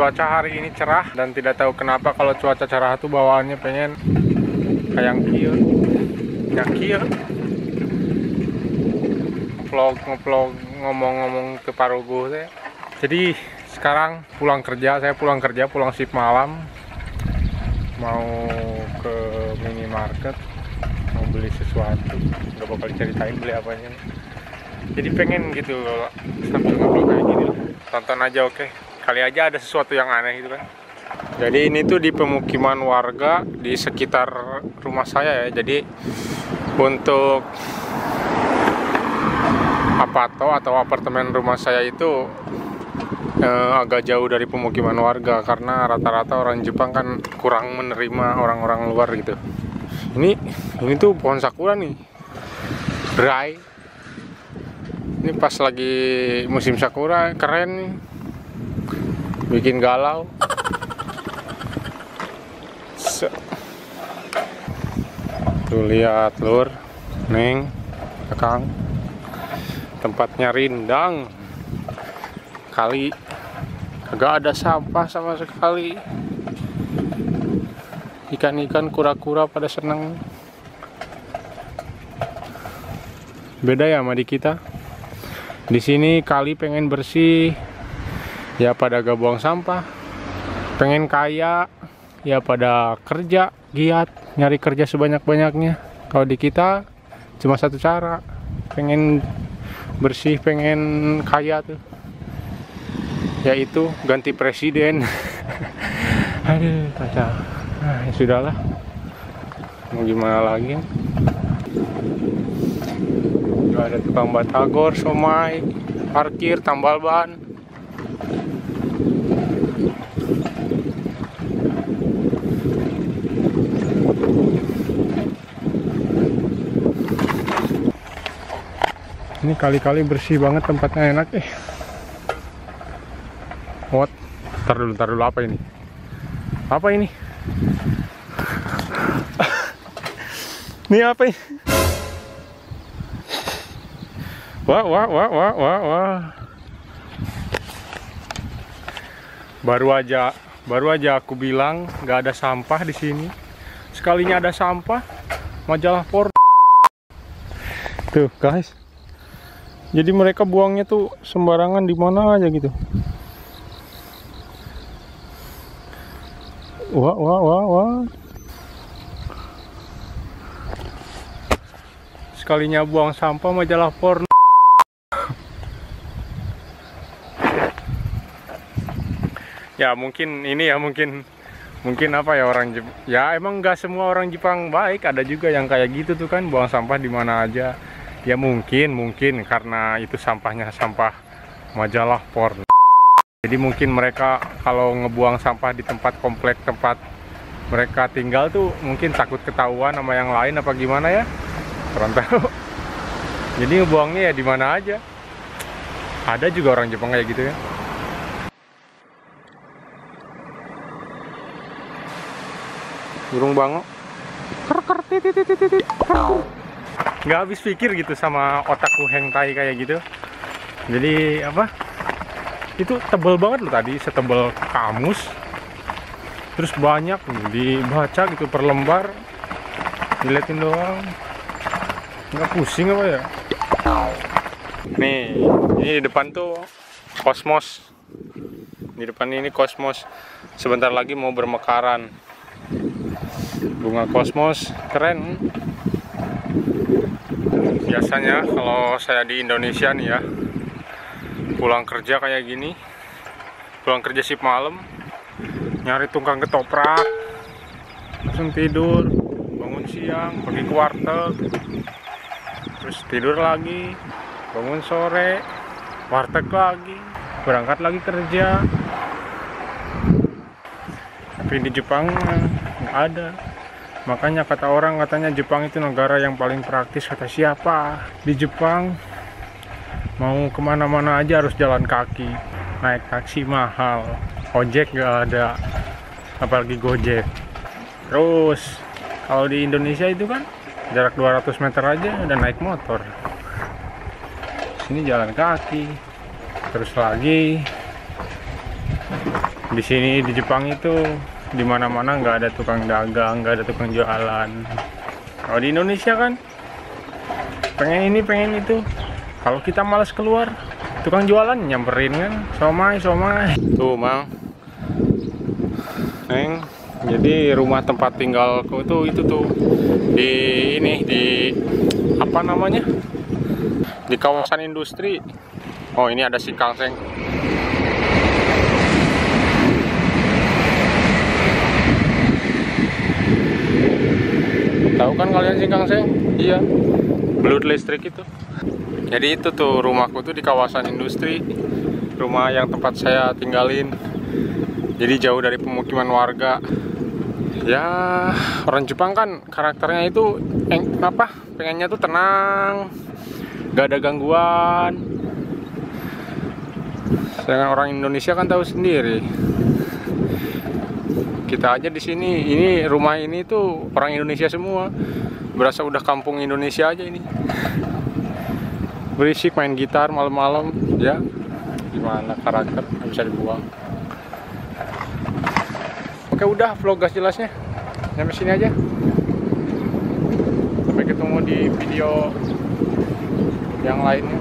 Cuaca hari ini cerah dan tidak tahu kenapa kalau cuaca cerah tuh bawaannya pengen kayak kieu. Ya kieu. Vlog ngomong-ngomong ke Paruguh teh. Jadi sekarang saya pulang kerja, pulang shift malam. Mau ke minimarket, mau beli sesuatu. Gak bakal diceritain beli apanya. Jadi pengen gitu loh, sambil ngobrol kayak gini lah. Tonton aja oke. Kali aja ada sesuatu yang aneh gitu kan. Jadi ini tuh di pemukiman warga di sekitar rumah saya ya. Jadi untuk atau apartemen rumah saya itu agak jauh dari pemukiman warga karena rata-rata orang Jepang kan kurang menerima orang-orang luar gitu. Ini tuh pohon sakura nih, dry. Ini pas lagi musim sakura, keren nih, bikin galau. Tuh lihat lur, neng, kakang. Tempatnya rindang, kali kagak ada sampah sama sekali. Ikan-ikan kura-kura pada seneng. Beda ya sama di kita. Di sini kali pengen bersih, ya pada gak buang sampah. Pengen kaya, ya pada kerja giat, nyari kerja sebanyak-banyaknya. Kalau di kita cuma satu cara, pengen bersih, pengen kaya tuh, yaitu ganti presiden. Aduh kacau. Nah, ya sudahlah, mau gimana lagi. Ada tukang batagor, somai, parkir, tambal ban. Ini kali-kali bersih banget, tempatnya enak What? Ntar dulu apa ini? Apa ini? Ini apa ini? Wah. Baru aja aku bilang nggak ada sampah di sini. Sekalinya ada sampah, majalah porno. Tuh guys. Jadi mereka buangnya tuh sembarangan di mana aja gitu. Wah. Sekalinya buang sampah majalah porno. Ya mungkin ini ya mungkin apa ya, orang Jepang. Ya emang nggak semua orang Jepang baik, ada juga yang kayak gitu tuh kan, buang sampah di mana aja. Ya mungkin karena itu sampahnya sampah majalah porno. Jadi mungkin mereka kalau ngebuang sampah di komplek tempat mereka tinggal tuh mungkin takut ketahuan sama yang lain apa gimana ya, kurang tahu. Jadi ngebuangnya ya di mana aja. Ada juga orang Jepang kayak gitu ya. Burung bangau. Nggak habis pikir gitu sama otakku hentai kayak gitu. Jadi apa, itu tebel banget loh tadi, setebel kamus. Terus banyak dibaca gitu per lembar, diliatin doang, nggak pusing apa ya. Nih ini di depan tuh kosmos, di depan ini kosmos. Sebentar lagi mau bermekaran bunga kosmos, keren. Biasanya kalau saya di Indonesia nih ya, pulang kerja kayak gini, pulang kerja shift malam, nyari tukang ketoprak, langsung tidur, bangun siang, pergi ke warteg, terus tidur lagi, bangun sore, warteg lagi, berangkat lagi kerja. Tapi di Jepang nggak ada. Makanya kata orang, katanya Jepang itu negara yang paling praktis. Kata siapa? Di Jepang mau kemana-mana aja harus jalan kaki, naik taksi mahal, ojek nggak ada, apalagi Gojek. Terus kalau di Indonesia itu kan jarak 200 meter aja udah naik motor. Sini jalan kaki, terus lagi Di sini di Jepang itu di mana-mana nggak ada tukang dagang, nggak ada tukang jualan. Kalau di Indonesia kan pengen ini pengen itu. Kalau kita malas keluar, tukang jualan nyamperin kan, somai. Tuh mang, neng. Jadi rumah tempat tinggalku itu tuh di ini di apa namanya? Di kawasan industri. Oh ini ada Shinkansen. Tahu kan kalian Shinkansen? Iya. Belut listrik itu. Jadi itu tuh rumahku tuh di kawasan industri. Rumah yang tempat saya tinggalin. Jadi jauh dari pemukiman warga. Ya orang Jepang kan karakternya itu pengennya tuh tenang, gak ada gangguan. Sedangkan orang Indonesia kan tahu sendiri. Kita aja di sini, ini rumah ini tuh orang Indonesia semua. Berasa udah kampung Indonesia aja ini. Berisik main gitar malam-malam, ya. Gimana karakter, nggak bisa dibuang. Oke udah vlog gas jelasnya sampai sini aja. Sampai ketemu di video yang lainnya.